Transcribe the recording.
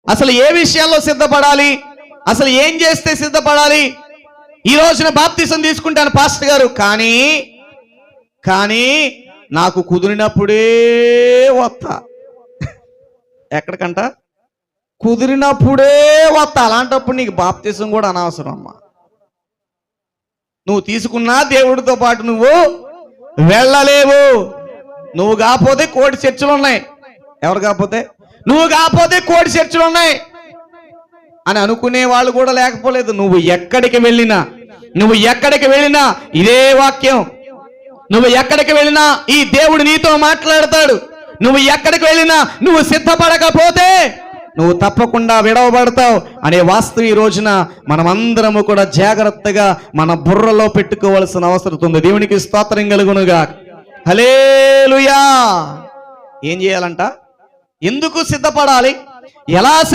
అసలు ఏ విషయాల్లో సిద్ధపడాలి, అసలు ఏం చేస్తే సిద్ధపడాలి? ఈ రోజున బాప్తిసం తీసుకుంటాను పాస్టర్ గారు, కానీ నాకు కుదిరినప్పుడే వస్తా. ఎక్కడికంట? కుదిరినప్పుడే వస్తా. అలాంటప్పుడు నీకు బాప్తిసం కూడా అనవసరం అమ్మా. నువ్వు తీసుకున్నా దేవుడితో పాటు నువ్వు వెళ్ళలేవు. నువ్వు కాకపోతే కోటి చర్చలు ఉన్నాయి. ఎవరు కాకపోతే? నువ్వు కాకపోతే కోటి చర్చలు ఉన్నాయి అని అనుకునే వాళ్ళు కూడా లేకపోలేదు. నువ్వు ఎక్కడికి వెళ్ళినా ఇదే వాక్యం. నువ్వు ఎక్కడికి వెళ్ళినా ఈ దేవుడు నీతో మాట్లాడతాడు. నువ్వు ఎక్కడికి వెళ్ళినా నువ్వు సిద్ధపడకపోతే నువ్వు తప్పకుండా విడవబడతావు అనే వాస్తవం ఈ రోజున మనమందరము కూడా జాగ్రత్తగా మన బుర్రలో పెట్టుకోవాల్సిన అవసరం ఉంది. దేవునికి స్తోత్రం కలుగునుగా. హల్లెలూయా. ఏం చేయాలంట? ఎందుకు సిద్ధపడాలి? ఎలా